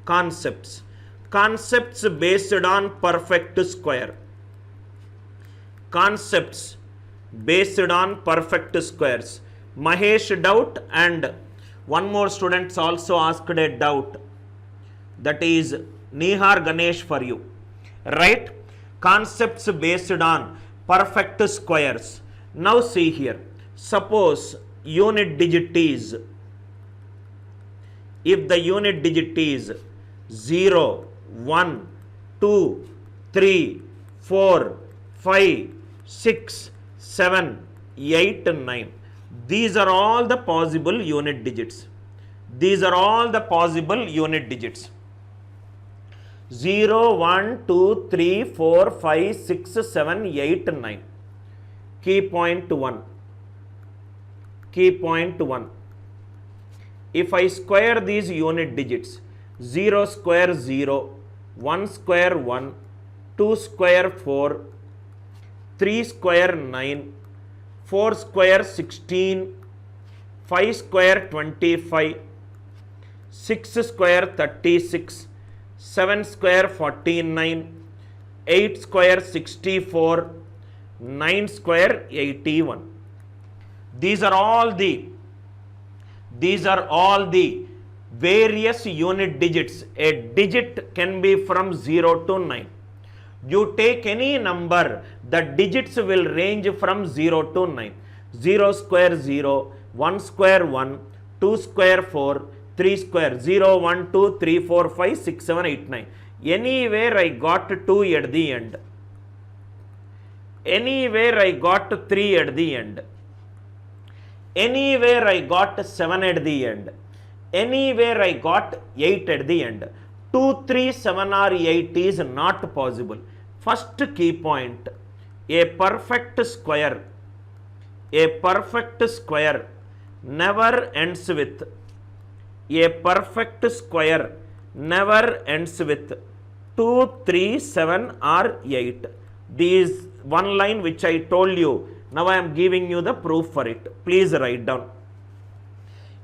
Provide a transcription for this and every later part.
Concepts. Concepts based on perfect square. Concepts based on perfect squares. Mahesh doubt, and one more students also asked a doubt. That is Nihar Ganesh for you. Right? Concepts based on perfect squares. Now see here. Suppose unit digit is, if the unit digit is 0, 1, 2, 3, 4, 5, 6, 7, 8, 9. These are all the possible unit digits. These are all the possible unit digits. 0, 1, 2, 3, 4, 5, 6, 7, 8, 9. Key point 1. Key point 1. If I square these unit digits, 0 square 0, 1 square 1, 2 square 4, 3 square 9, 4 square 16, 5 square 25, 6 square 36, 7 square 49, 8 square 64, 9 square 81. These are all the various unit digits. A digit can be from 0 to 9. You take any number, the digits will range from 0 to 9. 0 square 0, 1 square 1, 2 square 4, 3 square 0, 1, 2, 3, 4, 5, 6, 7, 8, 9. Anywhere I got 2 at the end. Anywhere I got 3 at the end. Anywhere I got 7 at the end. Anywhere I got 8 at the end. 2, 3, 7 or 8 is not possible. First key point, a perfect square never ends with, a perfect square never ends with 2, 3, 7 or 8. These one line which I told you, now I am giving you the proof for it. Please write down.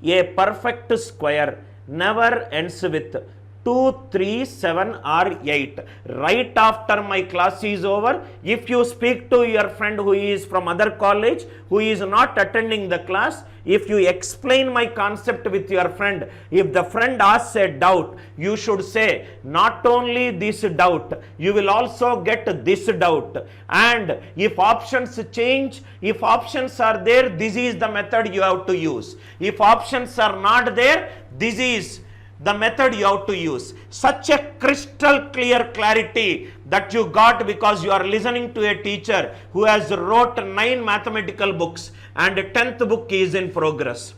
A perfect square never ends with 2, 3, 7 or 8. Right after my class is over, if you speak to your friend who is from other college, who is not attending the class, if you explain my concept with your friend, if the friend asks a doubt, you should say, not only this doubt, you will also get this doubt. And if options change, if options are there, this is the method you have to use. If options are not there, this is the method you have to use. Such a crystal clear clarity that you got because you are listening to a teacher who has wrote 9 mathematical books and 10th book is in progress.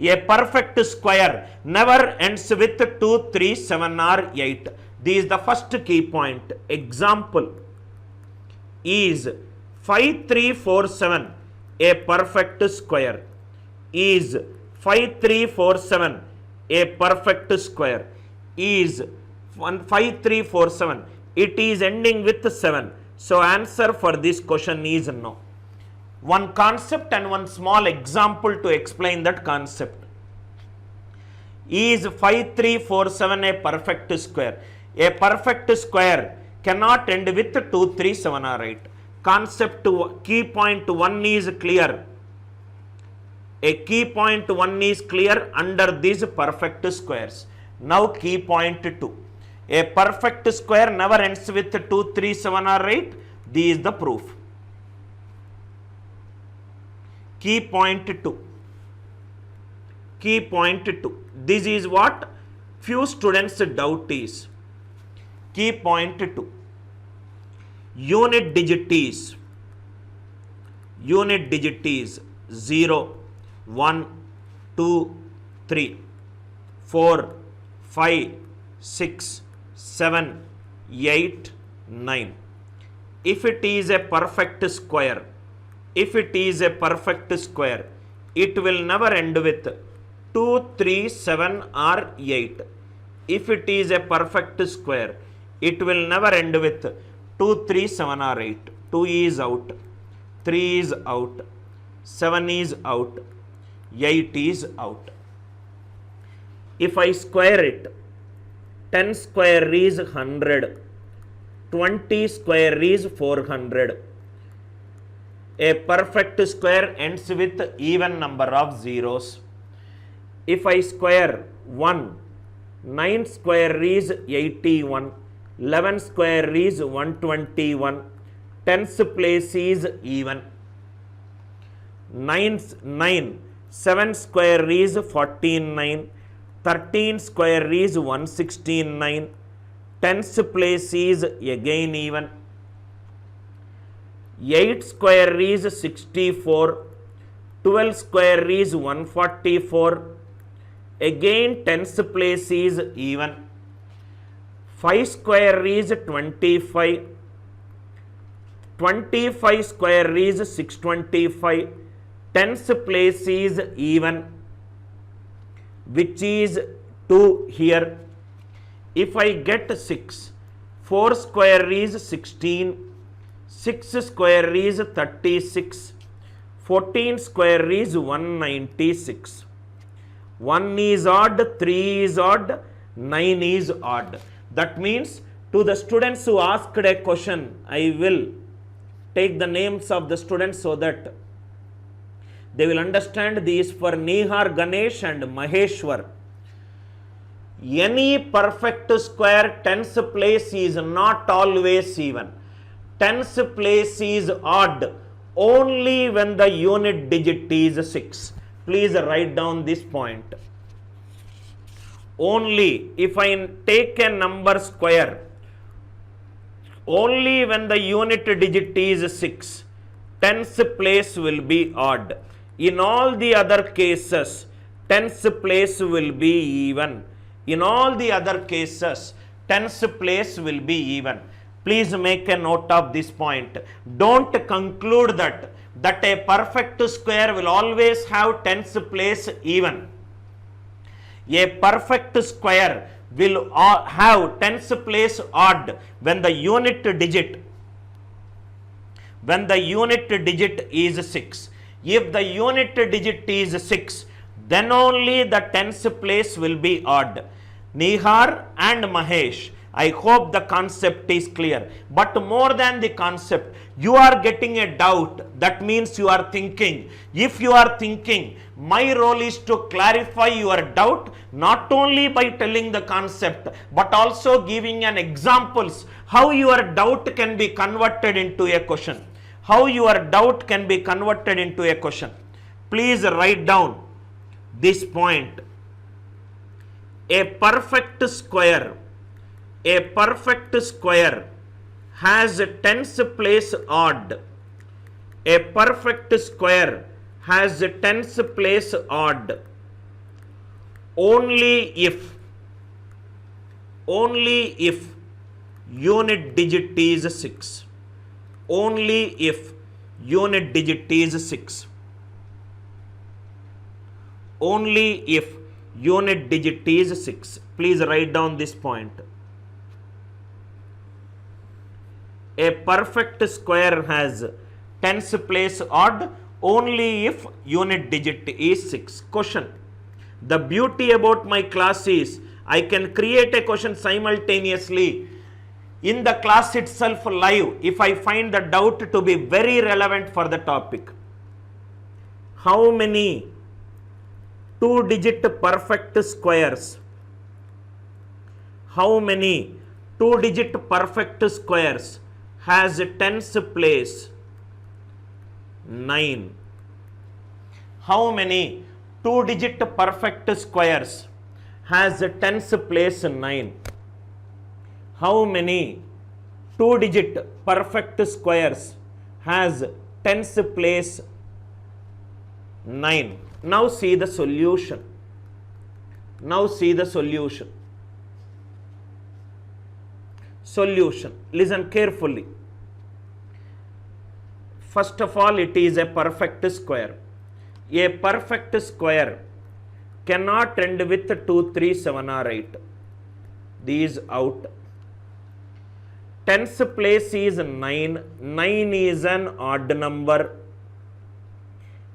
A perfect square never ends with 2, 3, 7 or 8. This is the first key point. Example is 5, 3, 4, 7 a perfect square? Is 5, 3, 4, 7 a perfect square? Is 5, 3, 4, 7. It is ending with 7. So answer for this question is no. One concept and one small example to explain that concept. Is 5, 3, 4, 7 a perfect square? A perfect square cannot end with 2, 3, 7 or 8. Concept key point 1 is clear. A key point 1 is clear under these perfect squares. Now key point 2. A perfect square never ends with 2, 3, 7 or 8. This is the proof. Key point 2. Key point 2. This is what few students doubt is. Key point 2. Unit digit is 0, 1, 2, 3, 4, 5, 6, 7, 8, 9. If it is a perfect square, it will never end with 2, 3, 7 or 8. If it is a perfect square, it will never end with 2, 3, 7 or 8. 2 is out, 3 is out, 7 is out, 8 is out. If I square it, 10 square is 100, 20 square is 400. A perfect square ends with even number of zeros. If I square 1, 9 square is 81, 11 square is 121, 10th place is even. 9, 7 square is 49, 13 square is 169, 10th place is again even. 8 square is 64, 12 square is 144, again 10th place is even. 5 square is 25, 25 square is 625, 10th place is even, which is 2 here. If I get 6, 4 square is 16, 6 square is 36, 14 square is 196. 1 is odd, 3 is odd, 9 is odd. That means to the students who asked a question, I will take the names of the students so that they will understand these for Nihar, Ganesh and Maheshwar. Any perfect square 10th place is not always even. 10th place is odd only when the unit digit is 6. Please write down this point. Only if I take a number square, only when the unit digit is 6, 10th place will be odd. In all the other cases, 10th place will be even. In all the other cases, 10th place will be even. Please make a note of this point. Don't conclude that a perfect square will always have 10th place even. A perfect square will have 10th place odd when the unit digit is 6. If the unit digit is 6, then only the 10th place will be odd. Nihar and Mahesh, I hope the concept is clear. But more than the concept, you are getting a doubt. That means you are thinking. If you are thinking, my role is to clarify your doubt, not only by telling the concept, but also giving an examples how your doubt can be converted into a question. How your doubt can be converted into a question. Please write down this point. A perfect square has 10th place odd. A perfect square has 10th place odd only if unit digit is 6. Only if unit digit is 6. Only if unit digit is 6. Please write down this point. A perfect square has 10th place odd only if unit digit is 6. Question. The beauty about my class is I can create a question simultaneously in the class itself live if I find the doubt to be very relevant for the topic. How many 2-digit perfect squares? How many 2-digit perfect squares has 10th place? 9. How many 2-digit perfect squares has 10th place? 9. How many 2-digit perfect squares has 10th place? 9. Now see the solution. Now see the solution. Solution. Listen carefully. First of all, it is a perfect square. A perfect square cannot end with 2, 3, 7 or 8. These out. 10th place is 9. 9 is an odd number.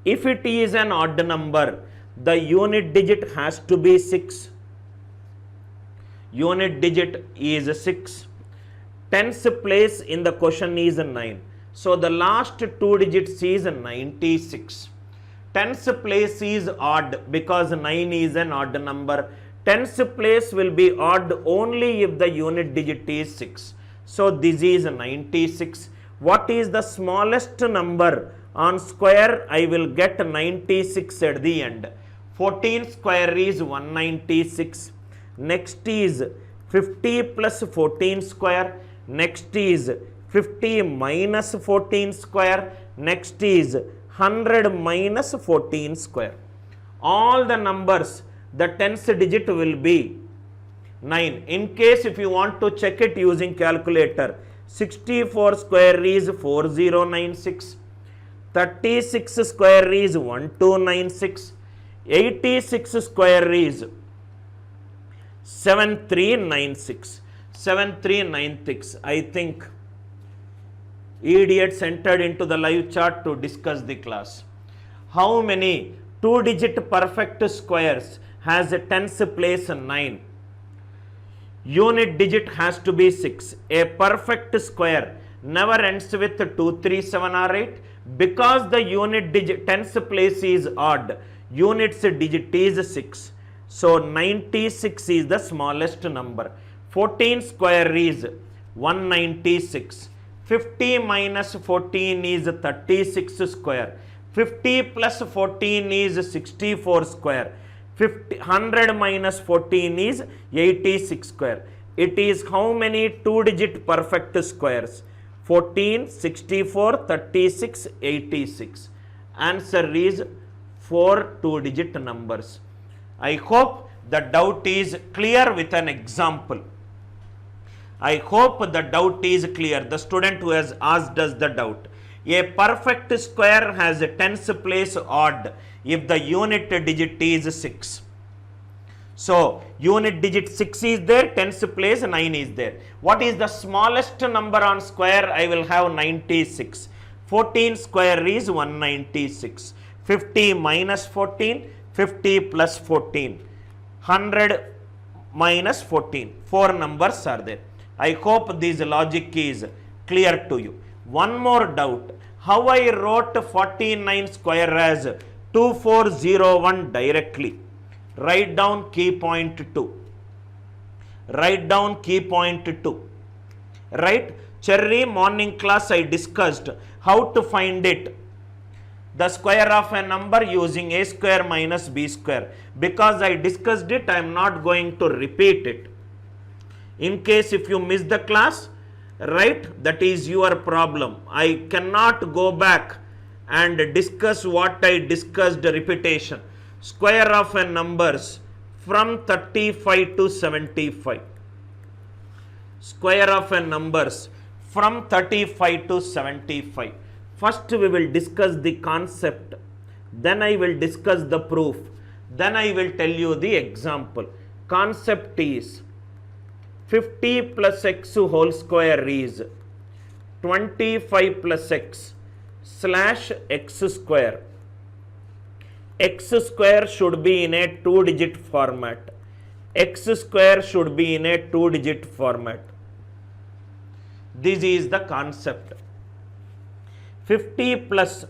If it is an odd number, the unit digit has to be 6. unit digit is 6. Tens place in the question is 9. So the last 2 digits is 96. Tens place is odd because 9 is an odd number. Tens place will be odd only if the unit digit is 6. So this is 96. What is the smallest number on square? I will get 96 at the end. 14 square is 196. Next is 50 plus 14 square. Next is 50 minus 14 square. Next is 100 minus 14 square. All the numbers, the tens digit will be 9. In case if you want to check it using calculator, 64 square is 4096. 36 square is 1296. 86 square is 7396. 7396. I think idiots entered into the live chat to discuss the class. How many 2-digit perfect squares has a tens place 9? Unit digit has to be 6. A perfect square never ends with 2, 3, 7 or 8 because the unit digit tens place is odd. Units digit is 6. So 96 is the smallest number. 14 square is 196. 50 minus 14 is 36 square. 50 plus 14 is 64 square. 100 minus 14 is 86 square. It is how many 2-digit perfect squares? 14, 64, 36, 86. Answer is 4 2-digit numbers. I hope the doubt is clear with an example. I hope the doubt is clear. The student who has asked us the doubt. A perfect square has a tens place odd if the unit digit is 6. So, unit digit 6 is there, tens place 9 is there. What is the smallest number on square? I will have 96. 14 square is 196. 50 minus 14, 50 plus 14. 100 minus 14. 4 numbers are there. I hope this logic is clear to you. One more doubt. How I wrote 49 square as 2401 directly? Write down key point 2. Write down key point 2. Right? Cherry morning class I discussed how to find it. The square of a number using a square minus b square. Because I discussed it, I am not going to repeat it. In case if you miss the class, right, that is your problem. I cannot go back and discuss what I discussed repetition. Square of a numbers from 35 to 75. Square of a numbers from 35 to 75. First we will discuss the concept. Then I will discuss the proof. Then I will tell you the example. Concept is 50 plus x whole square is 25 plus x slash x square. X square should be in a 2-digit format. X square should be in a 2-digit format. This is the concept. 50 plus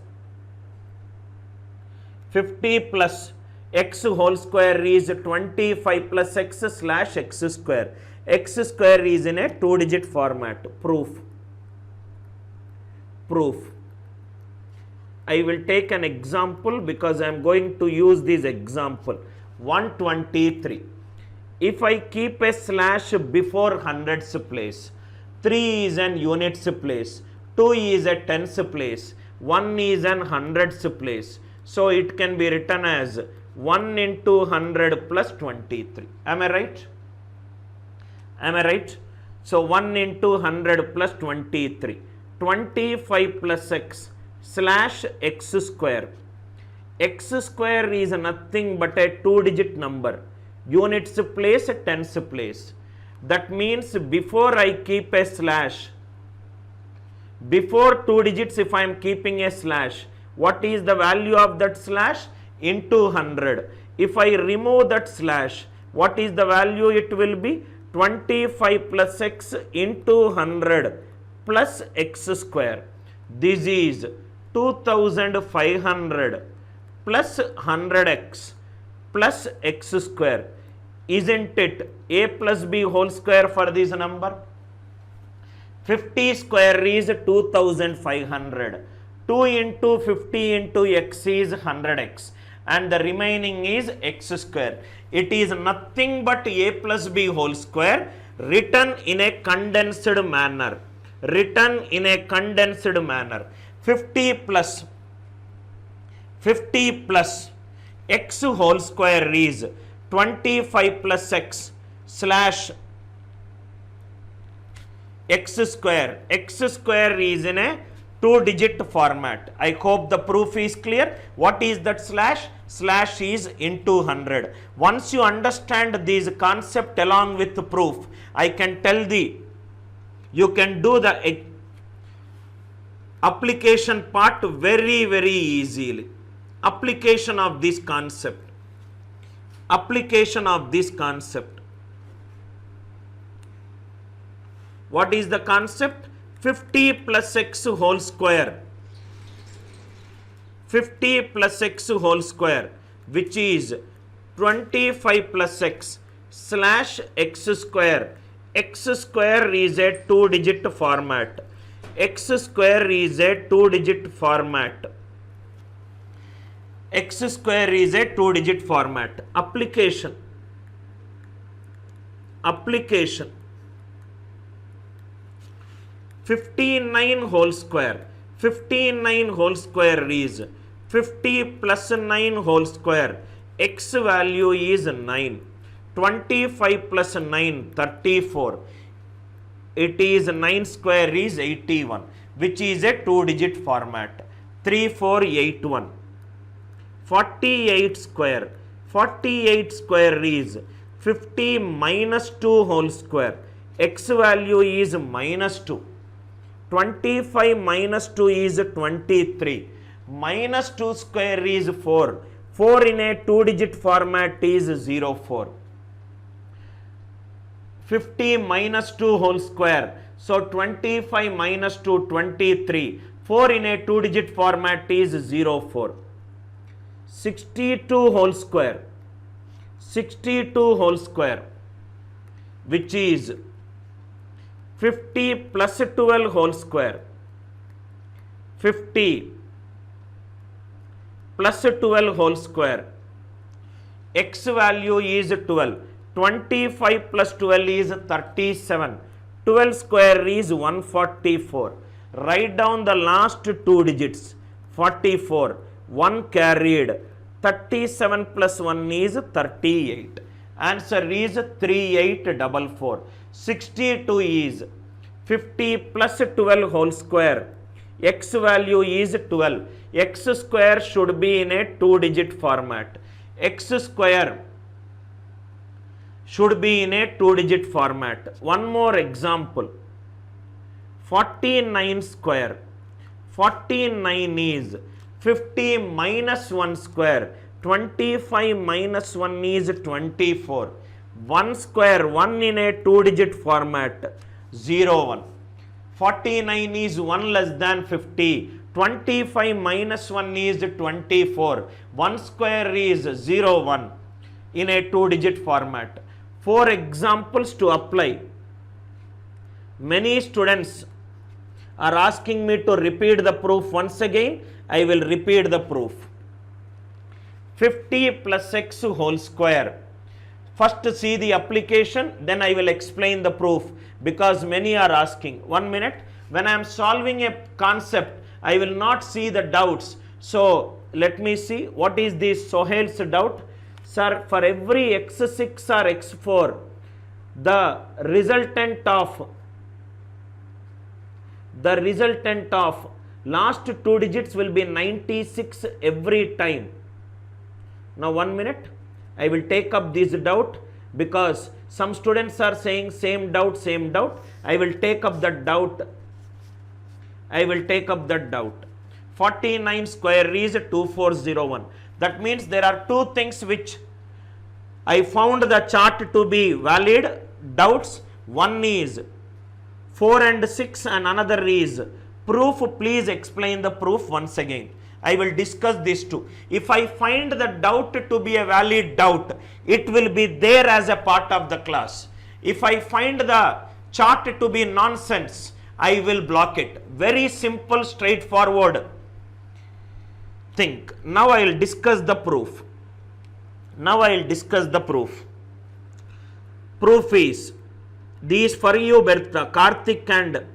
x whole square is 25 plus x slash x square. X square is in a 2-digit format. Proof. I will take an example because I am going to use this example. 123. If I keep a slash before hundreds place, 3 is an units place, 2 is a tens place, 1 is an hundreds place. So it can be written as 1 into 100 plus 23. Am I right? Am I right? So 1 into 100 plus 23. 25 plus x slash x square. X square is nothing but a 2-digit number. Units place, tens place. That means before I keep a slash, before 2 digits if I am keeping a slash, what is the value of that slash? Into 100. If I remove that slash, what is the value it will be? 25 plus x into 100 plus x square. This is 2500 plus 100x plus x square. Isn't it a plus b whole square for this number? 50 square is 2500. 2 into 50 into x is 100x and the remaining is x square. It is nothing but a plus b whole square written in a condensed manner. 50 plus x whole square is 25 plus x slash x square. X square is in a 2-digit format. I hope the proof is clear. What is that slash? Slash is into 100. Once you understand this concept along with the proof, I can tell you can do the application part very easily. Application of this concept. What is the concept? 50 plus x whole square. 50 plus x whole square, which is 25 plus x slash x square. X square is a 2-digit format. X square is a 2-digit format. X square is a 2-digit format. Application. 59 whole square. 59 whole square is 50 plus 9 whole square. X value is 9. 25 plus 9, 34. It is 9 square is 81, which is a 2-digit format. 3481. 48 square. 48 square is 50 minus 2 whole square. X value is minus 2. 25 minus 2 is 23. Minus 2 square is 4. 4 in a 2-digit format is 04. 50 minus 2 whole square. So 25 minus 2, 23. 4 in a 2-digit format is 04. 62 whole square. 62 whole square, which is 50 plus 12 whole square. 50 plus 12 whole square. X value is 12. 25 plus 12 is 37. 12 square is 144. Write down the last 2 digits. 44. 1 carried. 37 plus 1 is 38. Answer is 3844. 62 is 50 plus 12 whole square. X value is 12. X square should be in a 2-digit format. X square should be in a 2-digit format. One more example. 49 square. 49 is 50 minus 1 square. 25 minus 1 is 24. 1 square, 1 in a 2-digit format, 01. 49 is 1 less than 50. 25 minus 1 is 24. 1 square is 01 in a 2-digit format. 4 examples to apply. Many students are asking me to repeat the proof once again. I will repeat the proof. 50 plus x whole square. First see the application, then I will explain the proof, because many are asking. 1 minute. When I am solving a concept, I will not see the doubts. So let me see what is this Sohail's doubt. Sir, for every x6 or x4, the resultant of last 2 digits will be 96 every time. Now 1 minute. I will take up this doubt, because some students are saying same doubt. I will take up that doubt. 49 square is 2401. That means there are 2 things which I found the chart to be valid. doubts. One is 4 and 6 and another is proof. Please explain the proof once again. I will discuss this too. If I find the doubt to be a valid doubt, it will be there as a part of the class. If I find the chart to be nonsense, I will block it. Very simple, straightforward thing. Now I will discuss the proof. Proof is, these for you, Bertha, Karthik and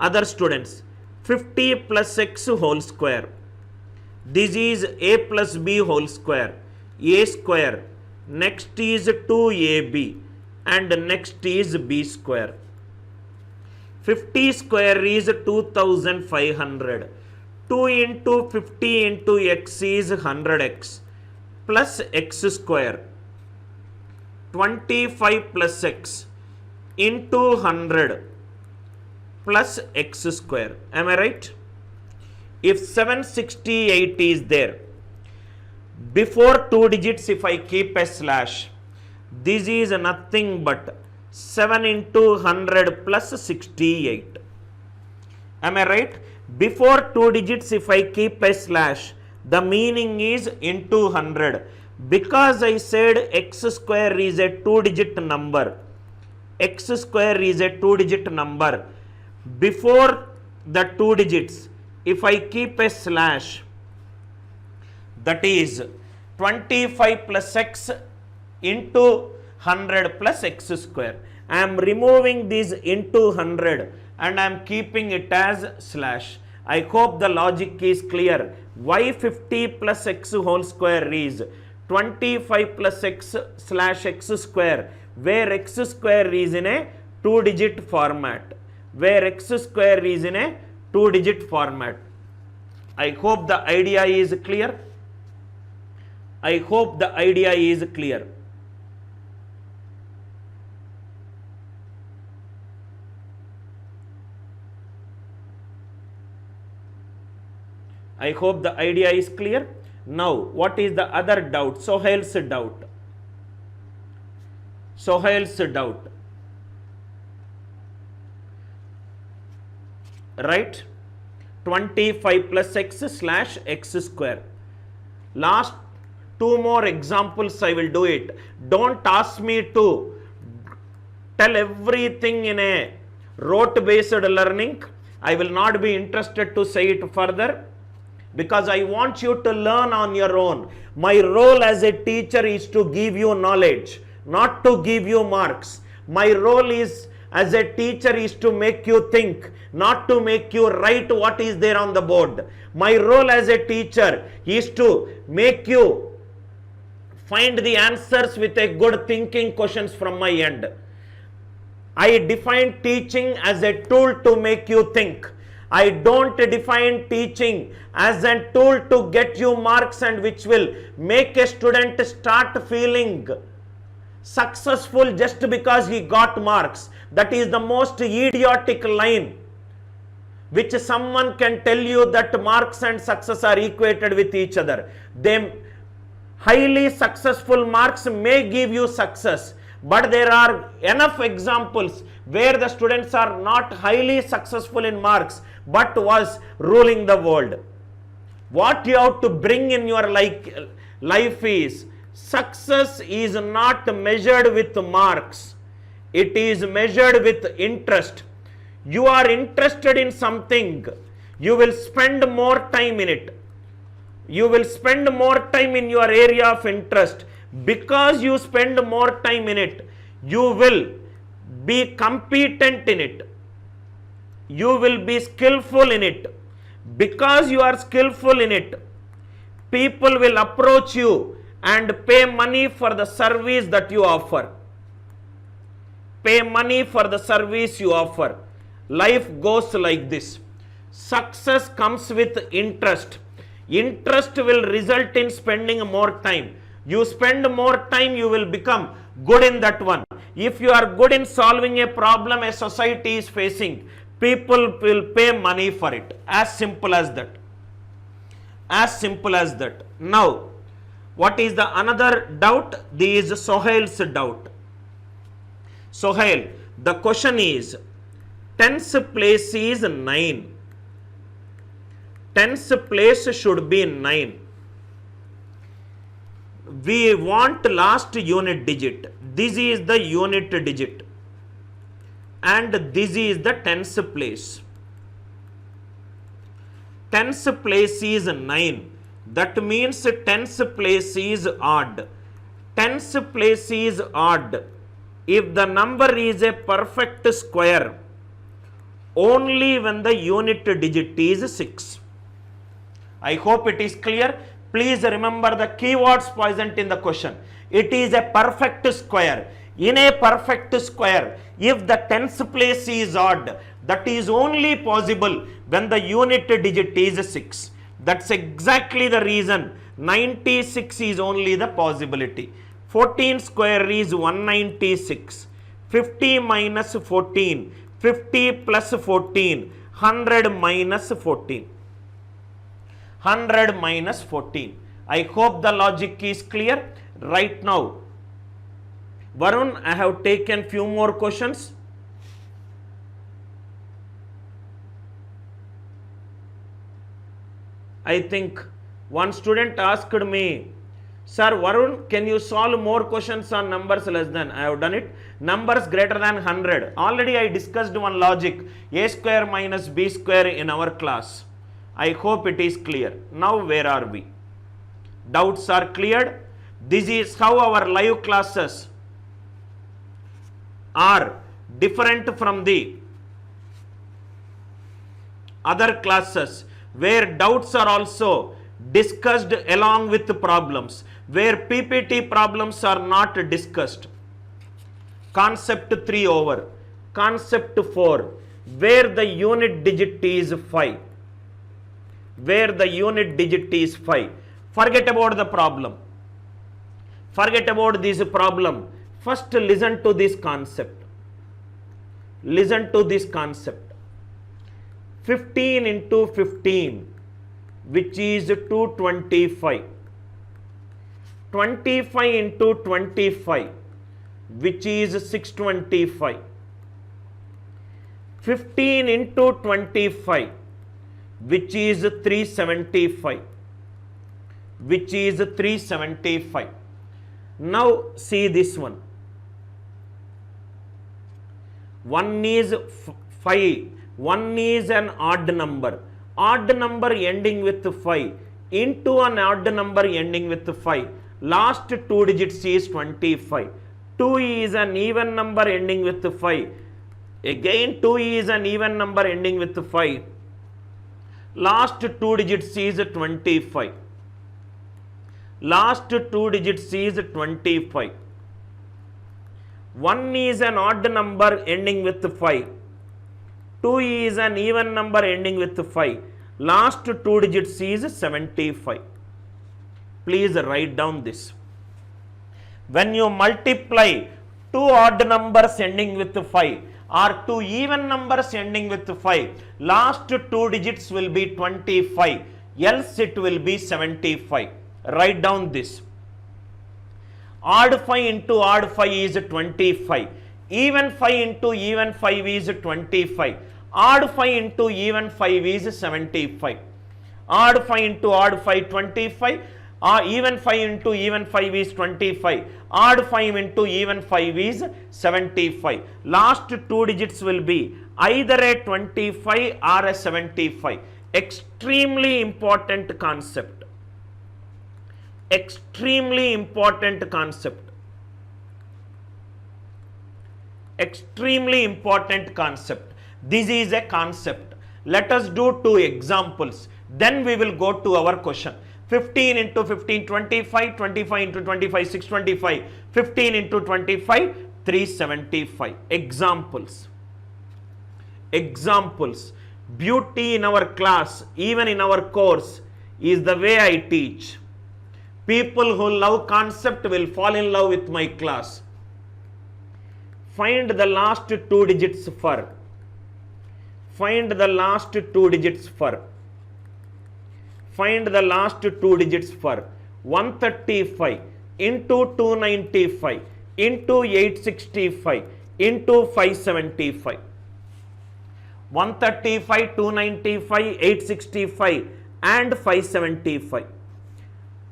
other students, 50 plus x whole square. This is a plus b whole square, a square. Next is 2ab and next is b square. 50 square is 2500. 2 into 50 into x is 100x plus x square. 25 plus x into 100 plus x square. Am I right? If 768 is there, before 2 digits if I keep a slash, this is nothing but 7 into 100 plus 68. Am I right? Before 2 digits if I keep a slash, the meaning is into 100. Because I said x square is a 2-digit number. X square is a 2-digit number. Before the 2 digits, if I keep a slash, that is 25 plus x into 100 plus x square. I am removing this into 100 and I am keeping it as slash. I hope the logic is clear. Why 50 plus x whole square is 25 plus x slash x square, where x square is in a 2-digit format. I hope the idea is clear. I hope the idea is clear. I hope the idea is clear. Now, what is the other doubt? Sohail's doubt. Right? 25 plus x slash x square. Last 2 more examples I will do it. Don't ask me to tell everything in a rote based learning. I will not be interested to say it further, because I want you to learn on your own. My role as a teacher is to give you knowledge, not to give you marks. My role is as a teacher is to make you think, not to make you write what is there on the board. My role as a teacher is to make you find the answers with a good thinking questions from my end. I define teaching as a tool to make you think. I don't define teaching as a tool to get you marks and which will make a student start feeling successful just because he got marks. That is the most idiotic line which someone can tell you, that marks and success are equated with each other. They highly successful marks may give you success, but there are enough examples where the students are not highly successful in marks but was ruling the world. What you have to bring in your life is, success is not measured with marks. It is measured with interest. You are interested in something, you will spend more time in it. You will spend more time in your area of interest. Because you spend more time in it, you will be competent in it. You will be skillful in it. Because you are skillful in it, people will approach you and pay money for the service that you offer. Pay money for the service you offer. Life goes like this. Success comes with interest. Interest will result in spending more time. You spend more time, you will become good in that one. If you are good in solving a problem a society is facing, people will pay money for it. As simple as that. As simple as that. Now, what is the another doubt? This is Sohail's doubt. Sohail, the question is tens place is 9. Tens place should be 9. We want last unit digit. This is the unit digit and this is the tens place. Tens place is 9. That means tens place is odd. Tens place is odd if the number is a perfect square only when the unit digit is 6. I hope it is clear. Please remember the keywords present in the question. It is a perfect square. In a perfect square, if the tens place is odd, that is only possible when the unit digit is 6. That's exactly the reason 96 is only the possibility. 14 square is 196. 50 minus 14. 50 plus 14. 100 minus 14. 100 minus 14. I hope the logic is clear. Right now, Varun, I have taken few more questions. I think one student asked me, Sir Varun, can you solve more questions on numbers less than? I have done it. Numbers greater than 100. Already I discussed one logic, a square minus b square in our class. I hope it is clear. Now where are we? Doubts are cleared. This is how our live classes are different from the other classes where doubts are also discussed along with problems, where PPT problems are not discussed. Concept 3 over. Concept 4, where the unit digit is 5. Where the unit digit is 5. Forget about the problem. Forget about this problem. First listen to this concept. Listen to this concept. 15 into 15, which is 225. 25 into 25, which is 625. 15 into 25, which is 375. Which is 375. Now see this one. One is 5. One is an odd number. Odd number ending with 5 into an odd number ending with 5. Last two digits is 25. 2 is an even number ending with 5. Again 2 is an even number ending with 5. Last two digits is 25. Last two digits is 25. 1 is an odd number ending with 5. 2 is an even number ending with 5. Last two digits is 75. Please write down this. When you multiply two odd numbers ending with 5 or two even numbers ending with 5, last two digits will be 25, else it will be 75. Write down this. Odd 5 into odd 5 is 25. Even 5 into even 5 is 25. Odd 5 into even 5 is 75. Odd 5 into odd 5, 25. Even 5 into even 5 is 25. Odd 5 into even 5 is 75. Last two digits will be either a 25 or a 75. Extremely important concept. Extremely important concept. Extremely important concept. This is a concept. Let us do two examples. Then we will go to our question. 15 into 15, 25. 25 into 25, 625. 15 into 25, 375. Examples. Examples. Beauty in our class, even in our course, is the way I teach. People who love concept will fall in love with my class. Find the last two digits for. Find the last two digits for. Find the last two digits for. 135 into 295 into 865 into 575. 135, 295, 865 and 575.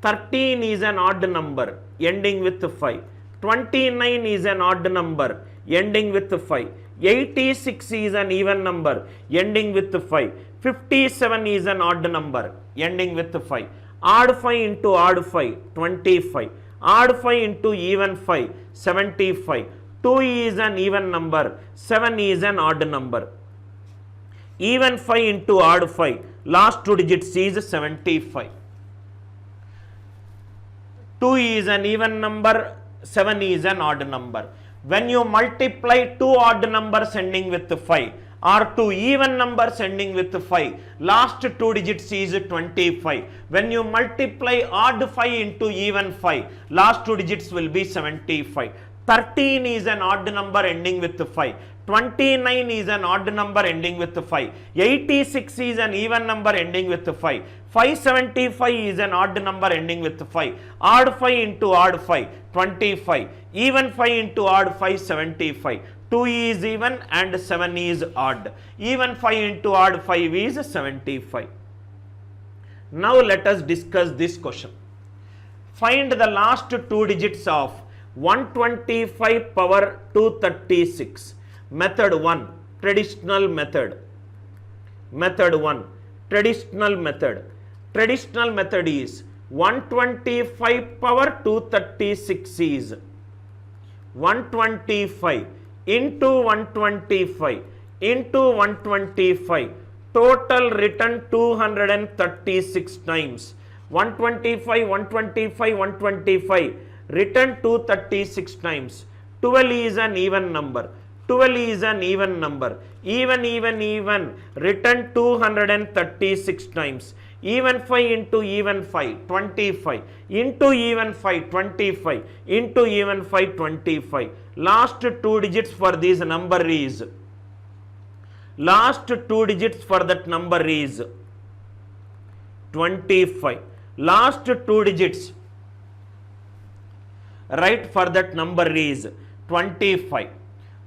13 is an odd number ending with 5. 29 is an odd number ending with 5. 86 is an even number ending with 5. 57 is an odd number ending with 5. Odd 5 into odd 5, 25. Odd 5 into even 5, 75. 2 is an even number, 7 is an odd number. Even 5 into odd 5, last two digits is 75. 2 is an even number, 7 is an odd number. When you multiply two odd numbers ending with 5 or two even numbers ending with 5, last two digits is 25. When you multiply odd 5 into even 5, last two digits will be 75. 13 is an odd number ending with 5. 29 is an odd number ending with 5. 86 is an even number ending with 5. 575 is an odd number ending with 5. Odd 5 into odd 5, 25. Even 5 into odd 5, 75. 2 is even and 7 is odd. Even 5 into odd 5 is 75. Now let us discuss this question. Find the last two digits of 125 power 236. Method 1, traditional method. Method 1, traditional method. Traditional method is 125 power 236 is 125 into 125 into 125. Total written 236 times. 125, 125, 125. Written 236 times. 12 is an even number. 12 is an even number. Even, written 236 times. Even 5 into even 5, 25. Into even 5, 25. Into even 5, 25. Last two digits for this number is. Last two digits for that number is 25. Last two digits, right, for that number is 25.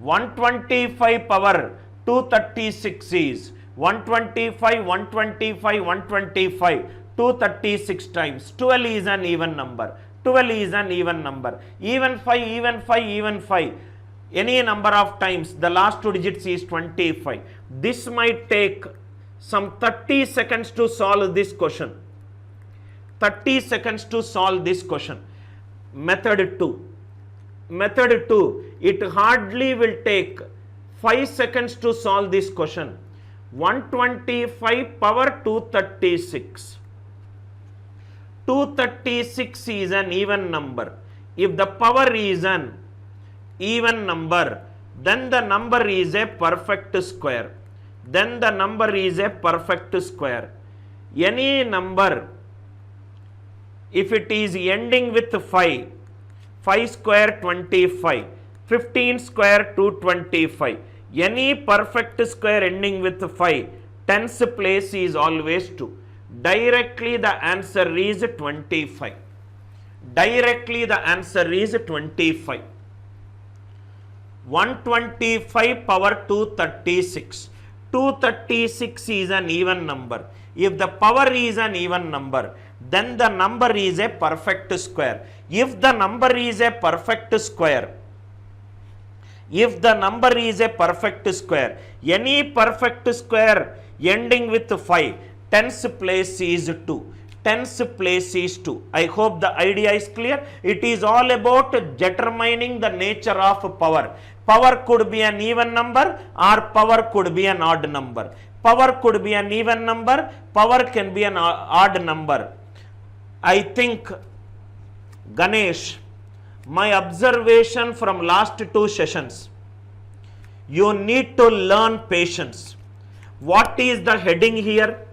125 power 236 is 125, 125, 125, 236 times. 12 is an even number. 12 is an even number. Even 5, even 5, even 5. Any number of times, the last two digits is 25. This might take some 30 seconds to solve this question. 30 seconds to solve this question. Method 2. Method 2, it hardly will take 5 seconds to solve this question. 125 power 236. 236 is an even number. If the power is an even number, then the number is a perfect square. Then the number is a perfect square. Any number, if it is ending with 5, 5 square 25, 15 square 225. Any perfect square ending with 5, tens place is always 2. Directly the answer is 25. Directly the answer is 25. 125 power 236. 236 is an even number. If the power is an even number, then the number is a perfect square. If the number is a perfect square, if the number is a perfect square, any perfect square ending with 5, tens place is 2. Tens place is 2. I hope the idea is clear. It is all about determining the nature of power. Power could be an even number or power could be an odd number. Power could be an even number, power can be an odd number. I think, Ganesh, my observation from last two sessions, you need to learn patience. What is the heading here?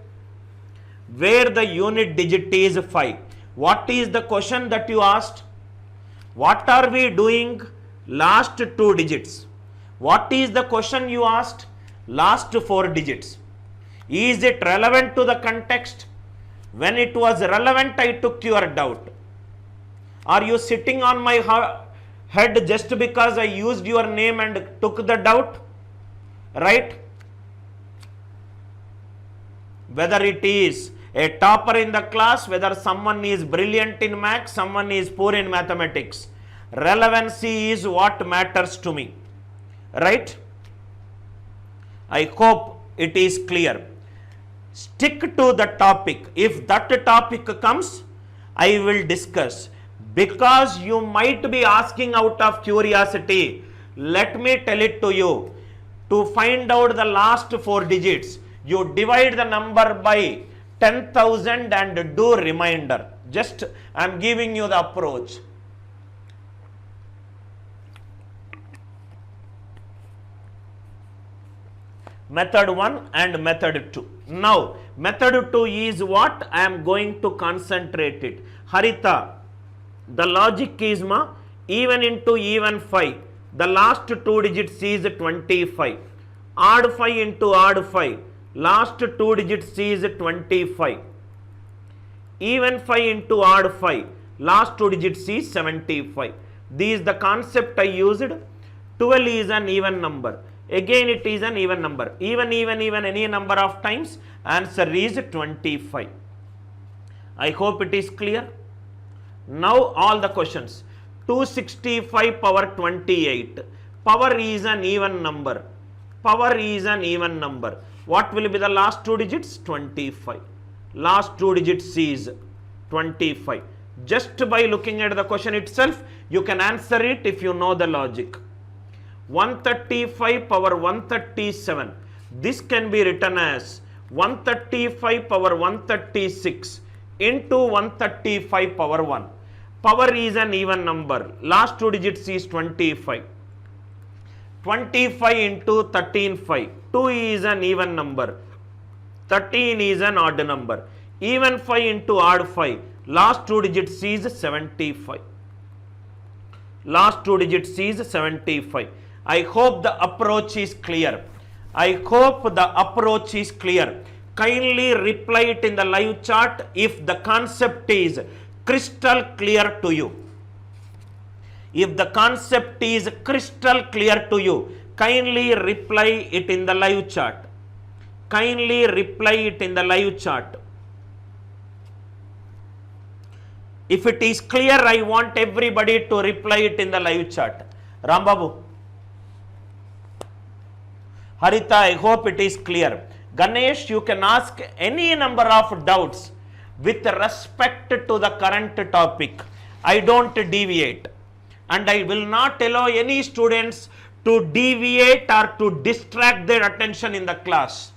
Where the unit digit is 5. What is the question that you asked? What are we doing? Last two digits. What is the question you asked? Last 4 digits. Is it relevant to the context? When it was relevant, I took your doubt. Are you sitting on my head just because I used your name and took the doubt, right? Whether it is a topper in the class, whether someone is brilliant in maths, someone is poor in mathematics, relevancy is what matters to me, right? I hope it is clear. Stick to the topic. If that topic comes, I will discuss. Because you might be asking out of curiosity, let me tell it to you. To find out the last 4 digits, you divide the number by 10,000 and do remainder. Just I am giving you the approach. Method 1 and method 2. Now, method 2 is what I am going to concentrate it. Harita, the logic is even into even 5. The last 2 digits is 25. Odd 5 into odd 5. Last 2 digits is 25. Even 5 into odd 5. Last 2 digits is 75. This is the concept I used. 12 is an even number. Again it is an even number. Even any number of times. Answer is 25. I hope it is clear. Now all the questions. 265 power 28. Power is an even number. Power is an even number. What will be the last 2 digits? 25. Last 2 digits is 25. Just by looking at the question itself, you can answer it if you know the logic. 135 power 137. This can be written as 135 power 136 into 135 power 1. Power is an even number. Last 2 digits is 25. 25 into 13 5. 2 is an even number. 13 is an odd number. Even 5 into odd 5. Last 2 digits is 75. Last 2 digits is 75. I hope the approach is clear. I hope the approach is clear. Kindly reply it in the live chat if the concept is crystal clear to you. If the concept is crystal clear to you, kindly reply it in the live chat. Kindly reply it in the live chat. If it is clear, I want everybody to reply it in the live chat. Rambabu. Harita, I hope it is clear. Ganesh, you can ask any number of doubts with respect to the current topic. I don't deviate. And I will not allow any students to deviate or to distract their attention in the class.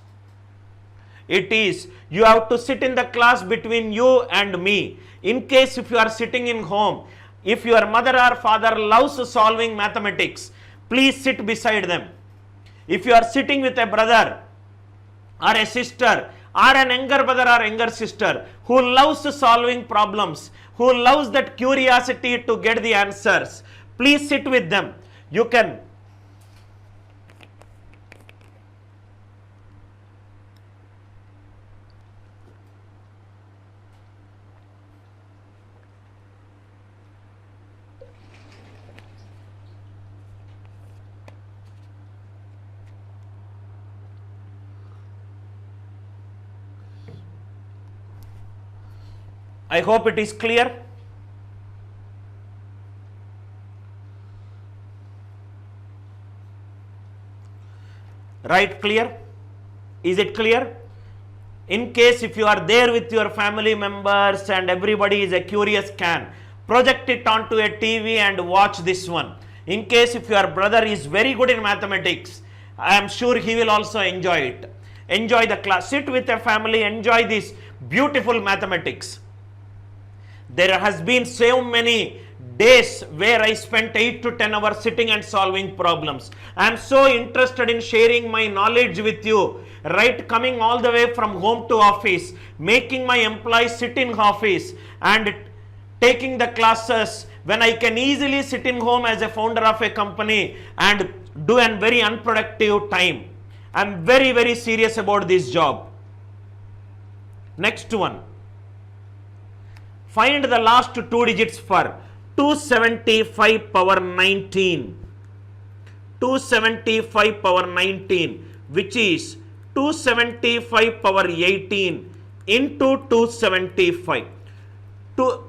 It is, you have to sit in the class between you and me. In case if you are sitting in home, if your mother or father loves solving mathematics, please sit beside them. If you are sitting with a brother or a sister or an younger brother or younger sister who loves solving problems, who loves that curiosity to get the answers, please sit with them. You can I hope it is clear. Right, clear? Is it clear? In case if you are there with your family members and everybody is a curious can, project it onto a TV and watch this one. In case if your brother is very good in mathematics, I am sure he will also enjoy it. Enjoy the class. Sit with a family, enjoy this beautiful mathematics. There has been so many days where I spent 8 to 10 hours sitting and solving problems. I am so interested in sharing my knowledge with you, right? Coming all the way from home to office, making my employees sit in office and taking the classes when I can easily sit in home as a founder of a company and do a very unproductive time. I am very, very serious about this job. Next one. Find the last 2 digits for 275 power 19. 275 power 19, which is 275 power 18 into 275.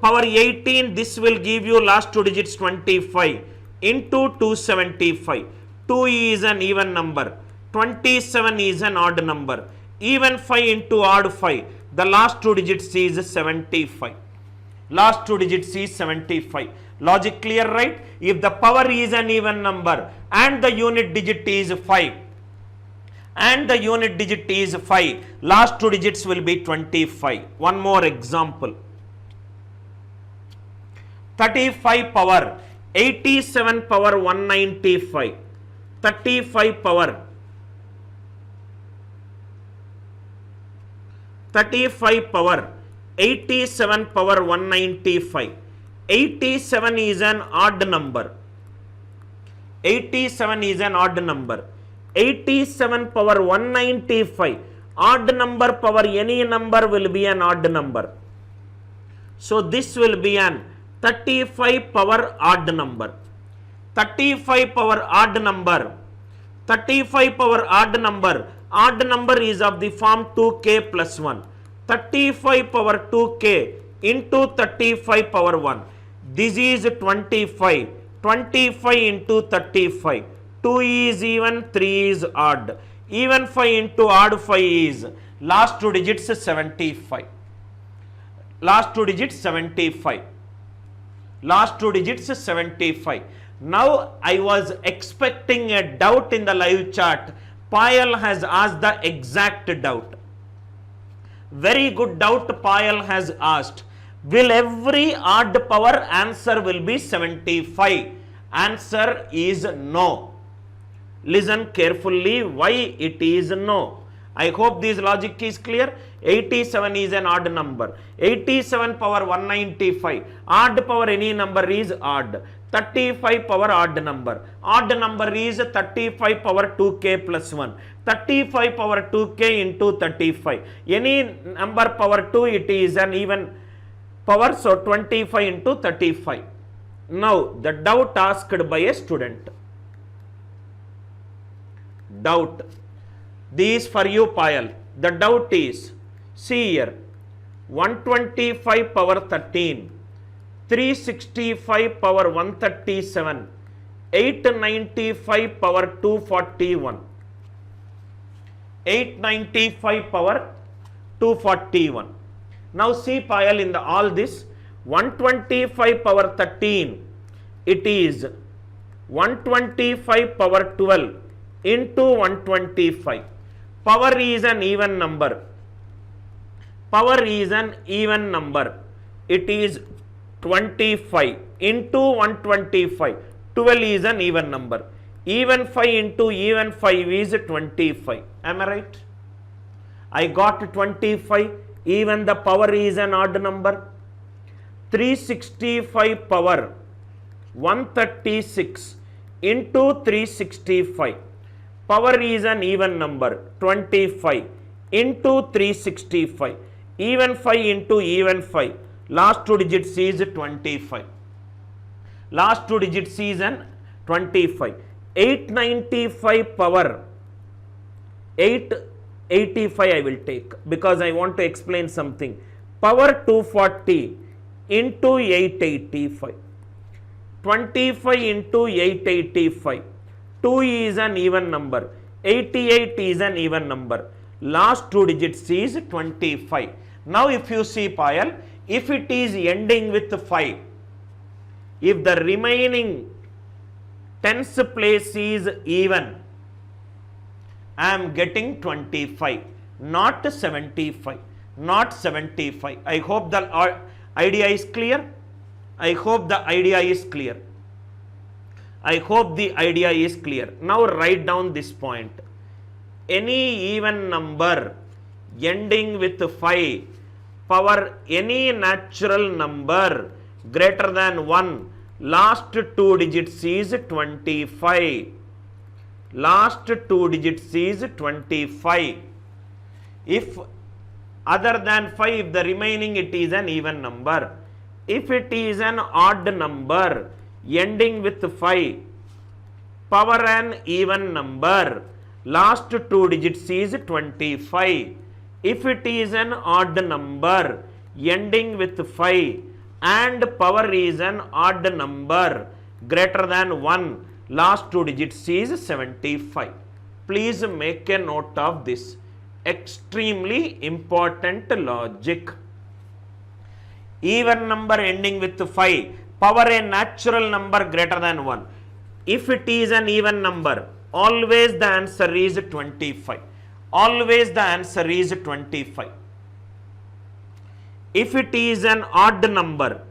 Power 18, this will give you last two digits 25 into 275. 2 is an even number, 27 is an odd number. Even 5 into odd 5, the last two digits is 75. Last two digits is 75. Logic clear, right? If the power is an even number and the unit digit is 5, last two digits will be 25. One more example. 35 power 87 power 195. 35 power 87 power 195. 87 is an odd number. 87 is an odd number. 87 power 195. Odd number power any number will be an odd number. So this will be an 35 power odd number. 35 power odd number. 35 power odd number. Odd number is of the form 2k plus 1. 35 power 2k into 35 power 1. This is 25. 25 into 35. 2 is even, 3 is odd. Even 5 into odd 5 is last two digits 75. Last two digits 75. Last two digits 75. Now I was expecting a doubt in the live chat. Payal has asked the exact doubt. Very good doubt Payal has asked. Will every odd power answer will be 75? Answer is no. Listen carefully why it is no. I hope this logic is clear. 87 is an odd number. 87 power 195. Odd power any number is odd. 35 power odd number. Odd number is 35 power 2k plus 1. 35 power 2k into 35. Any number power 2, it is an even power, so 25 into 35. Now the doubt asked by a student. Doubt. This for you, Payal. The doubt is, see here, 125 power 13, 365 power 137, 895 power 241, 895 power 241. Now see Payal, in all this, 125 power 13, it is 125 power 12 into 125. Power is an even number. Power is an even number. It is 25 into 125. 12 is an even number. Even 5 into even 5 is 25. Am I right? I got 25. Even the power is an odd number. 365 power 136 into 365. Power is an even number, 25 into 365. Even 5 into even 5. Last two digits is 25. Last two digits is an 25. 895 power 885 I will take, because I want to explain something. Power 240 into 885. 25 into 885. 2 is an even number. 88 is an even number. Last two digits is 25. Now if you see Payal, if it is ending with 5, if the remaining tens place is even, I am getting 25, not 75, not 75. I hope the idea is clear. I hope the idea is clear. I hope the idea is clear. Now write down this point. Any even number ending with 5 power any natural number greater than 1, last two digits is 25. Last two digits is 25. If other than 5, the remaining it is an even number. If it is an odd number ending with 5, power an even number, last 2 digits is 25. If it is an odd number ending with 5 and power is an odd number greater than 1, last 2 digits is 75. Please make a note of this. Extremely important logic. Even number ending with 5, power a natural number greater than 1. If it is an even number, always the answer is 25. Always the answer is 25. If it is an odd number,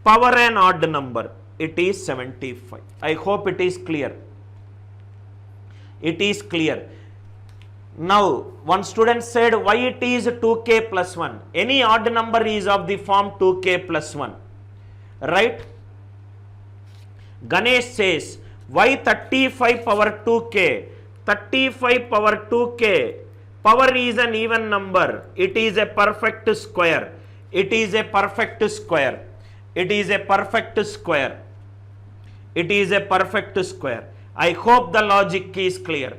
power an odd number, it is 75. I hope it is clear. It is clear. Now, one student said, why it is 2k plus 1? Any odd number is of the form 2k plus 1. Right? Ganesh says, why 35 power 2k? 35 power 2k. Power is an even number. It is a perfect square. It is a perfect square. It is a perfect square. It is a perfect square. I hope the logic is clear.